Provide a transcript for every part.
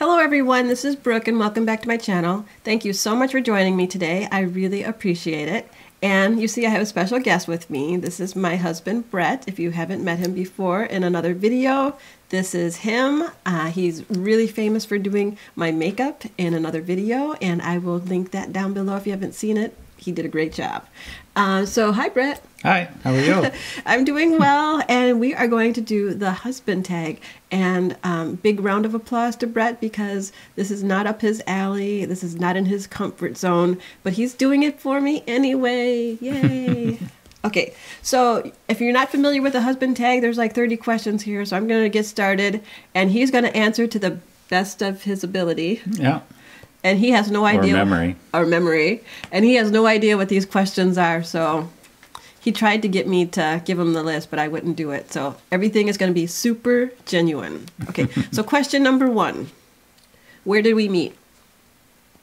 Hello everyone, this is Brooke and welcome back to my channel. Thank you so much for joining me today. I really appreciate it. And you see I have a special guest with me. This is my husband, Brett. If you haven't met him before in another video, this is him. He's really famous for doing my makeup in another video, and I will link that down below if you haven't seen it. He did a great job. So hi, Brett. Hi, how are you? I'm doing well, and we are going to do the husband tag. And big round of applause to Brett because this is not up his alley. This is not in his comfort zone, but he's doing it for me anyway. Yay. Okay, so if you're not familiar with the husband tag, there's like 30 questions here, so I'm going to get started, and he's going to answer to the best of his ability. Yeah. And he has no idea. Or memory. And he has no idea what these questions are, so he tried to get me to give him the list, but I wouldn't do it. So everything is going to be super genuine. Okay, so question number 1. Where did we meet?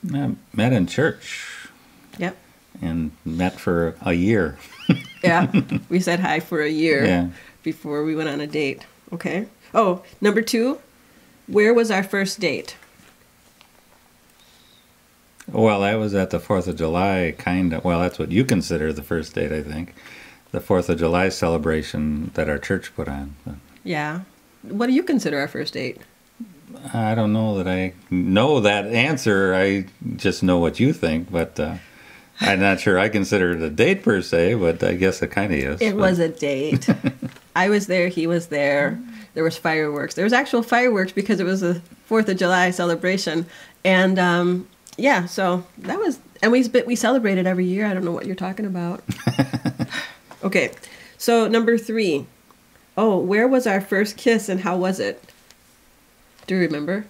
Met in church. Yep. And met for a year. Yeah, we said hi for a year before we went on a date. Okay. Oh, number 2, where was our first date? Well, that was at the 4th of July, kind of. Well, that's what you consider the first date, I think. The 4th of July celebration that our church put on. Yeah. What do you consider our first date? I don't know that I know that answer. I just know what you think, but I'm not sure I consider it a date per se, but I guess it kind of is. It was a date. I was there, he was there. There was fireworks. There was actual fireworks because it was the 4th of July celebration. And yeah, so that was, and we celebrated every year. I don't know what you're talking about. Okay, so number 3. Oh, where was our first kiss and how was it? Do you remember?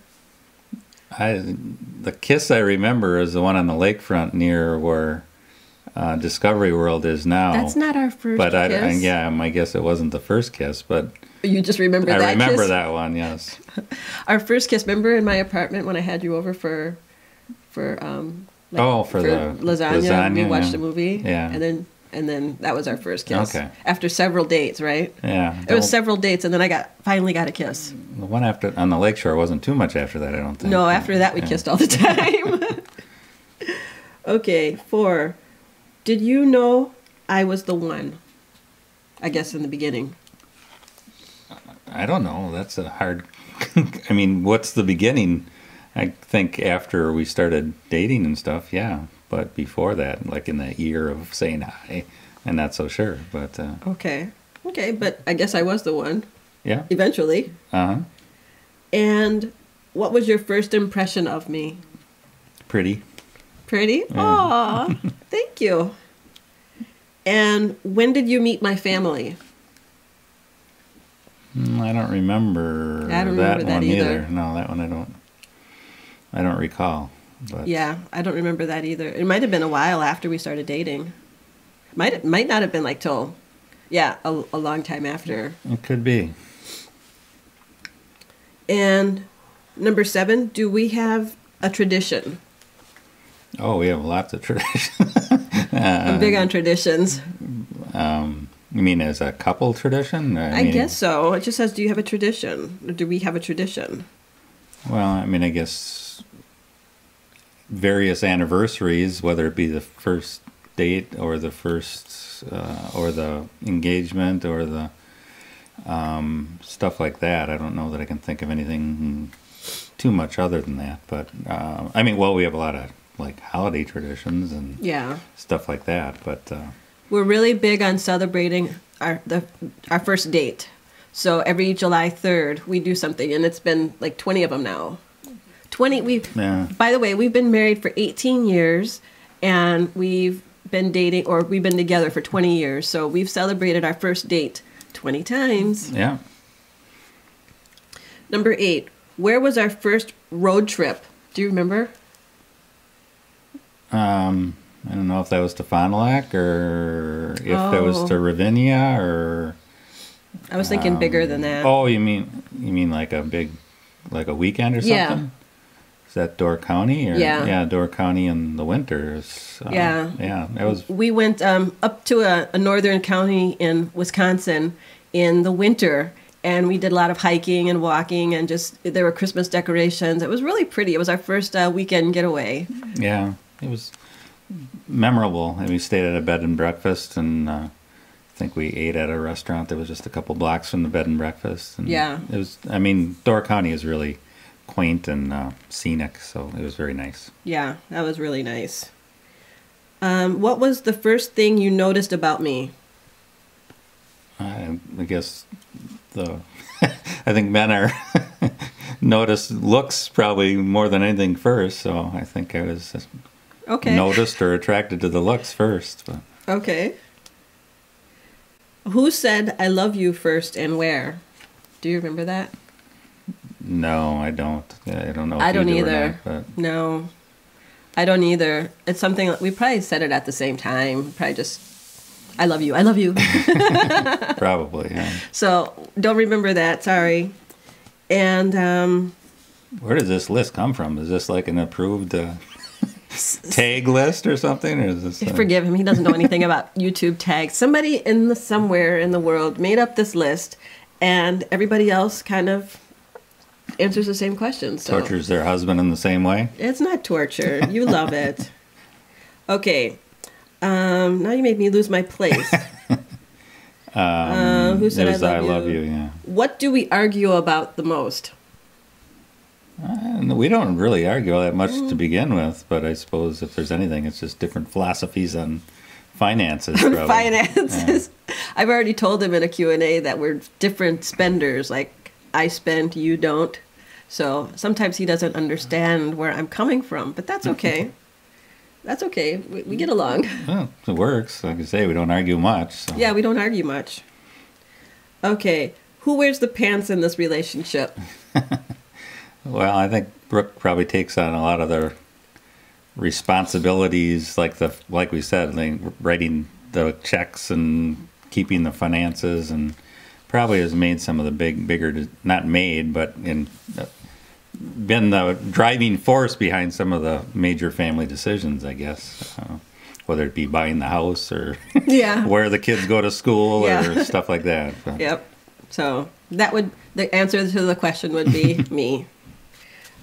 The kiss I remember is the one on the lakefront near where Discovery World is now. That's not our first kiss. Yeah, I guess it wasn't the first kiss, but you just remember that kiss? I remember that one, yes. Our first kiss, remember in my apartment when I had you over for the lasagna. We watched a movie. Yeah. And then that was our first kiss. Okay. After several dates, right? Yeah. It was several dates, and then I finally got a kiss. The one on the lakeshore wasn't too much after that, I don't think. No, after that we kissed all the time. Okay, 4. Did you know I was the one? I guess in the beginning. I don't know. That's a hard... I mean, what's the beginning? I think after we started dating and stuff, yeah. But before that, like in that year of saying hi, I'm not so sure. But Okay, but I guess I was the one. Yeah. Eventually. Uh-huh. And what was your first impression of me? Pretty. Pretty? Yeah. Aw, thank you. And when did you meet my family? I don't remember. I don't remember that one either. No, that one I don't recall. But yeah, I don't remember that either. It might have been a while after we started dating. Might not have been like till, yeah, a long time after. It could be. And number 7, do we have a tradition? Oh, we have lots of traditions. I'm big on traditions. You mean as a couple tradition? I guess so. It just says, do you have a tradition? Or do we have a tradition? Well, I mean, I guess various anniversaries, whether it be the first date or the first, or the engagement or the stuff like that. I don't know that I can think of anything too much other than that. But, I mean, well, we have a lot of, like, holiday traditions and stuff like that. But we're really big on celebrating our first date. So every July 3rd, we do something, and it's been like 20 of them now. 20. By the way, we've been married for 18 years, and we've been dating, or we've been together for 20 years. So we've celebrated our first date 20 times. Yeah. Number 8. Where was our first road trip? Do you remember? I don't know if that was to Fond du Lac or if that was to Ravinia or... I was thinking bigger than that. Oh, you mean like a weekend or something? Yeah. Is that Door County? Or, yeah, Door County in the winters. Yeah. Yeah, that was... We went up to a northern county in Wisconsin in the winter, And we did a lot of hiking and walking, and just there were Christmas decorations. It was really pretty. It was our first weekend getaway. Yeah, it was memorable. And we stayed at a bed and breakfast, and I think we ate at a restaurant that was just a couple blocks from the bed and breakfast. And Yeah. it was. I mean, Door County is really quaint and scenic, so it was very nice. Yeah, that was really nice. What was the first thing you noticed about me? I guess I think men are notice looks probably more than anything first, so I think I was Okay. noticed or attracted to the looks first. But Okay. Who said I love you first and where? Do you remember that? no, I don't. I don't know. If I don't you do or either. not, but No, I don't either. It's something we probably said it at the same time. Probably just, I love you. I love you. probably. Yeah. So don't remember that. Sorry. And Where does this list come from? Is this like an approved tag list or something, or is this? forgive him. He doesn't know anything about YouTube tags. Somebody somewhere in the world made up this list, and everybody else kind of answers the same questions. So. Tortures their husband in the same way? It's not torture. You love it. Okay. Now you made me lose my place. Who said It was I love you? yeah. What do we argue about the most? We don't really argue all that much to begin with, but I suppose if there's anything, it's just different philosophies on finances. Probably. Finances. Yeah. I've already told him in a Q&A that we're different spenders. Like, I spend, you don't. So sometimes he doesn't understand where I'm coming from, but that's okay. That's okay. We get along. Well, it works. Like I say, we don't argue much. So. Yeah, we don't argue much. Okay. Who wears the pants in this relationship? Well, I think Brooke probably takes on a lot of the responsibilities, like we said, like writing the checks and keeping the finances, and probably has made some of the bigger, not made, but been the driving force behind some of the major family decisions, I guess. Whether it be buying the house or Yeah. where the kids go to school Yeah. or stuff like that. But. Yep. So the answer to the question would be me.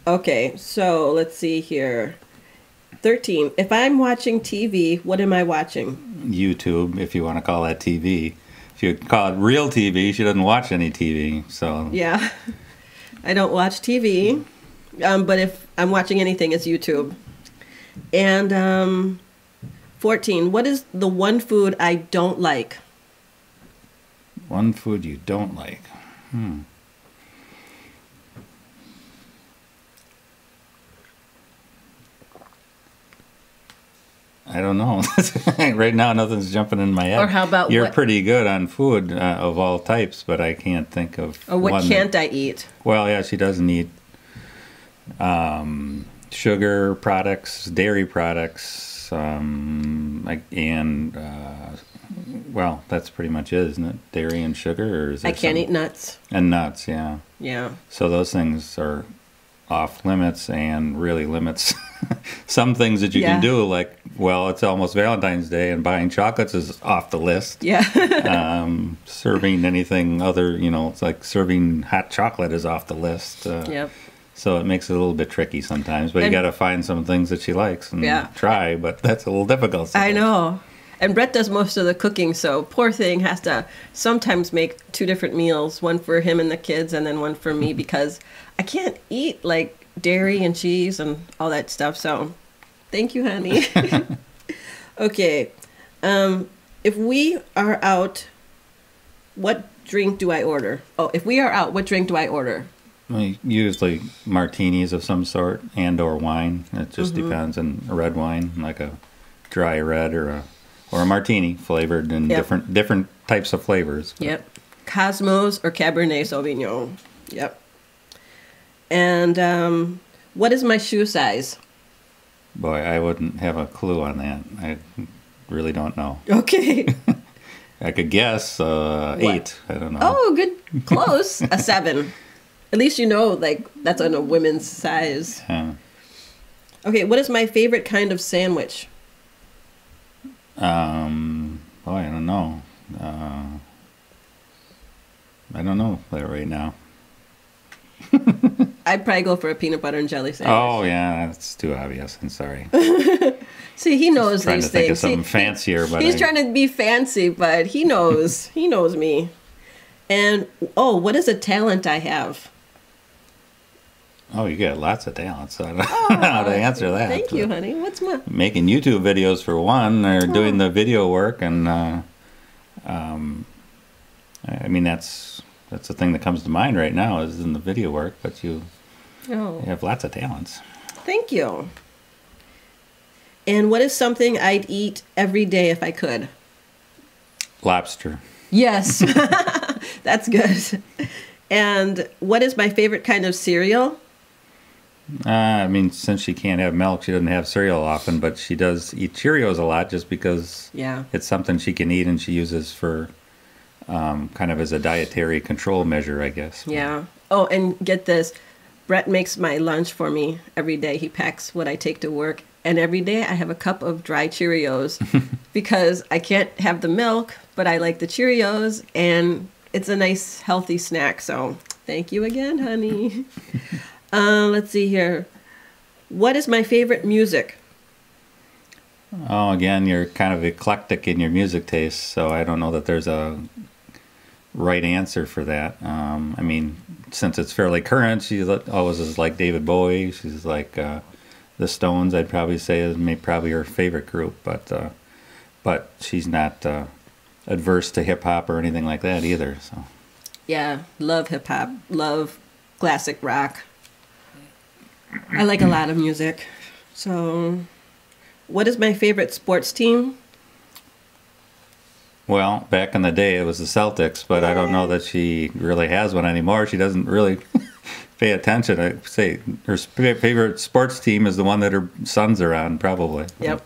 Okay, so let's see here. 13. If I'm watching TV, what am I watching? YouTube, if you want to call that TV. If you call it real TV, she doesn't watch any TV. So Yeah. I don't watch TV, but if I'm watching anything, it's YouTube. And 14. What is the one food I don't like? One food you don't like. I don't know. Right now, nothing's jumping in my head. Or how about You're what- pretty good on food of all types, but I can't think of. Or what one can't I eat? Well, yeah, she doesn't eat sugar products, dairy products, well, that's pretty much it, isn't it? Dairy and sugar, or is there I can't some- eat nuts. And nuts, yeah. Yeah. So those things are off limits and really limits some things that you Yeah. can do, like, well, it's almost Valentine's Day and buying chocolates is off the list. Yeah. Serving anything other, it's like serving hot chocolate is off the list. Yep. So it makes it a little bit tricky sometimes, but you And- got to find some things that she likes and Yeah. try, but that's a little difficult I sometimes. know. And Brett does most of the cooking, so poor thing has to sometimes make 2 different meals, one for him and the kids and then one for me, because I can't eat like dairy and cheese and all that stuff. So thank you, honey. Okay. If we are out, what drink do I order? Oh, if we are out, what drink do I order? Usually martinis of some sort and or wine. It just depends on a red wine, like a dry red or a martini flavored in Yep. different types of flavors. Yep. Cosmos or Cabernet Sauvignon. Yep. And what is my shoe size? Boy, I wouldn't have a clue on that. I really don't know. Okay. I could guess 8. I don't know. Oh, good. Close. A 7. At least you know, like, that's on a women's size. Yeah. Okay, what is my favorite kind of sandwich? Boy, I don't know. I don't know that right now. I'd probably go for a peanut butter and jelly sandwich. Oh yeah, that's too obvious. I'm sorry. See, he knows Trying these to think of things. something fancier, but He's trying to be fancy, but he knows. He knows me. And, oh, what is a talent I have? Oh, you got lots of talents. I don't know how to answer that. Thank you, honey. What's my... Making YouTube videos for one, or doing the video work, and I mean that's the thing that comes to mind right now is in the video work. But you have lots of talents. Thank you. And what is something I'd eat every day if I could? Lobster. Yes, that's good. And what is my favorite kind of cereal? I mean, since she can't have milk, she doesn't have cereal often, but she does eat Cheerios a lot just because it's something she can eat and she uses for kind of as a dietary control measure, I guess. Yeah. Oh, and get this. Brett makes my lunch for me every day. He packs what I take to work. And every day I have a cup of dry Cheerios because I can't have the milk, but I like the Cheerios, and it's a nice, healthy snack. So thank you again, honey. Let's see here. What is my favorite music? Oh, again, you're kind of eclectic in your music taste, so I don't know that there's a right answer for that. I mean, since it's fairly current, she always is like David Bowie. She's like the Stones, I'd probably say, is probably her favorite group, but she's not adverse to hip-hop or anything like that either. So yeah, love hip-hop, love classic rock. I like a lot of music. So what is my favorite sports team? Well, back in the day it was the Celtics, but I don't know that she really has one anymore. She doesn't really pay attention. I say her favorite sports team is the one that her sons are on, probably. Yep,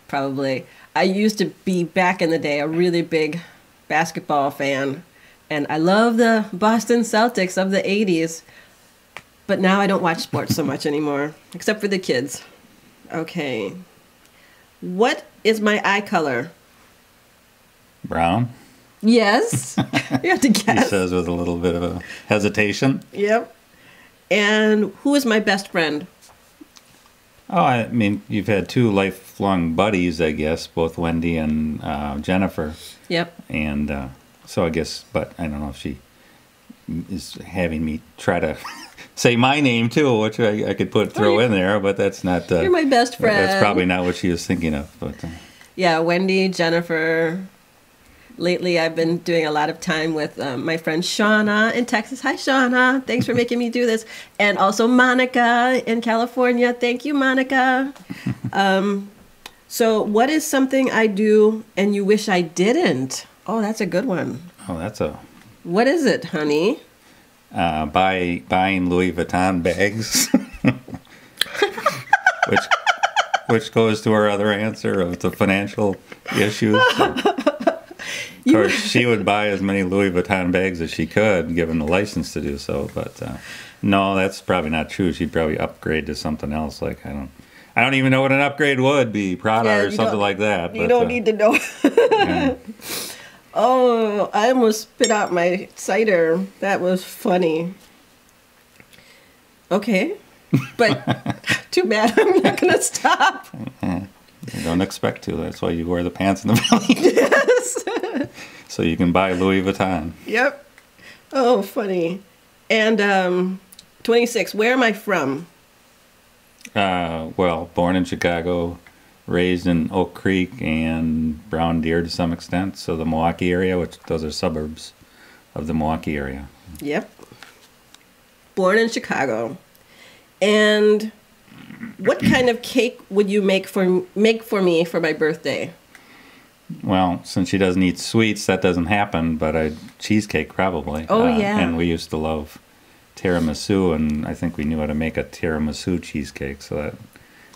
probably. I used to be, back in the day, a really big basketball fan, and I love the Boston Celtics of the 80s, but now I don't watch sports so much anymore, except for the kids. Okay. What is my eye color? Brown. Yes. You have to guess. He says with a little bit of a hesitation. Yep. And who is my best friend? Oh, I mean, you've had two lifelong buddies, I guess, both Wendy and Jennifer. Yep. And so I guess, but I don't know if she is having me try to say my name too, which I could throw in there, but that's not. You're my best friend. That's probably not what she was thinking of. But yeah, Wendy, Jennifer. Lately, I've been doing a lot of time with my friend Shauna in Texas. Hi, Shauna. Thanks for making me do this. And also Monica in California. Thank you, Monica. So what is something I do and you wish I didn't? Oh, that's a good one. Oh, that's a... What is it, honey? Buying Louis Vuitton bags. which goes to our other answer of the financial issues. Of course, she would buy as many Louis Vuitton bags as she could, given the license to do so. But no, that's probably not true. She'd probably upgrade to something else. Like I don't even know what an upgrade would be, Prada or something like that. You don't need to know. Yeah. Oh, I almost spit out my cider. That was funny. Okay, but too bad. I'm not gonna stop. You don't expect to. That's why you wear the pants in the belly. Yes. So you can buy Louis Vuitton. Yep. Oh, funny. And 26, where am I from? Well, born in Chicago, raised in Oak Creek and Brown Deer to some extent. So the Milwaukee area, which those are suburbs of the Milwaukee area. Yep. Born in Chicago. And what kind of cake would you make for me for my birthday? Well, since she doesn't eat sweets, that doesn't happen, but a cheesecake probably. Oh, yeah. And we used to love tiramisu, and I think we knew how to make a tiramisu cheesecake, so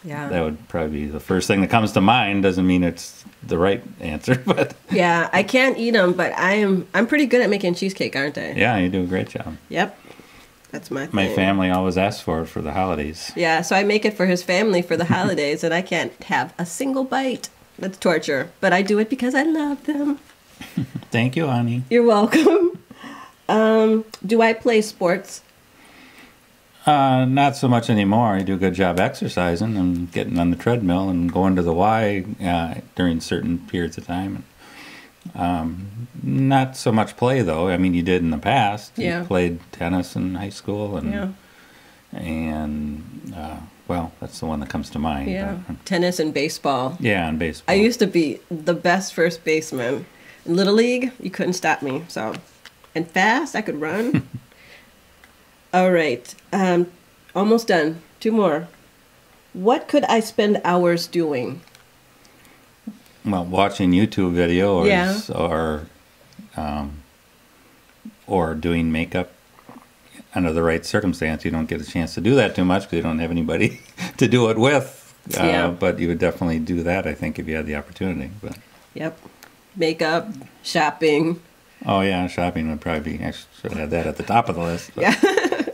that would probably be the first thing that comes to mind. Doesn't mean it's the right answer, but... Yeah, I can't eat them, but I'm pretty good at making cheesecake, aren't I? Yeah, you do a great job. Yep. That's my thing. My family always asks for it for the holidays. Yeah, so I make it for his family for the holidays, and I can't have a single bite. That's torture. But I do it because I love them. Thank you, honey. You're welcome. Do I play sports? Not so much anymore. I do a good job exercising and getting on the treadmill and going to the Y during certain periods of time. Not so much play, though. I mean, you did in the past. Yeah. You played tennis in high school, and well, that's the one that comes to mind. Yeah, But, tennis and baseball. yeah, and baseball. I used to be the best first baseman. In Little League, you couldn't stop me. So, and fast, I could run. All right, almost done. 2 more. What could I spend hours doing? Well, watching YouTube videos Yeah. or doing makeup under the right circumstance. You don't get a chance to do that too much because you don't have anybody to do it with. But you would definitely do that, I think, if you had the opportunity. But Yep, makeup, shopping. oh yeah, shopping would probably be. I should have had that at the top of the list. But Yeah.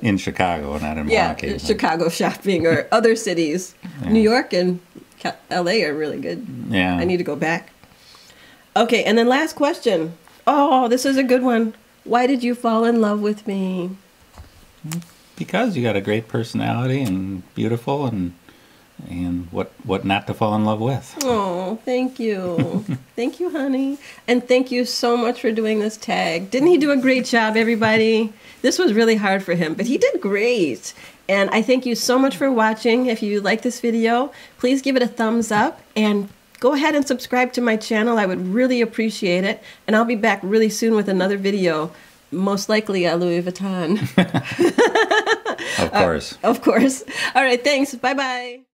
in Chicago, not in Yeah, Milwaukee. Chicago shopping or other cities. Yeah. New York and LA are really good. Yeah. I need to go back. Okay, and then last question. Oh, this is a good one. Why did you fall in love with me? Because you got a great personality and beautiful and what not to fall in love with. Oh, thank you. Thank you, honey. And thank you so much for doing this tag. Didn't he do a great job, everybody? This was really hard for him, but he did great. And I thank you so much for watching. If you like this video, please give it a thumbs up and go ahead and subscribe to my channel. I would really appreciate it. And I'll be back really soon with another video, most likely at Louis Vuitton. Of course. Of course. All right, thanks. Bye-bye.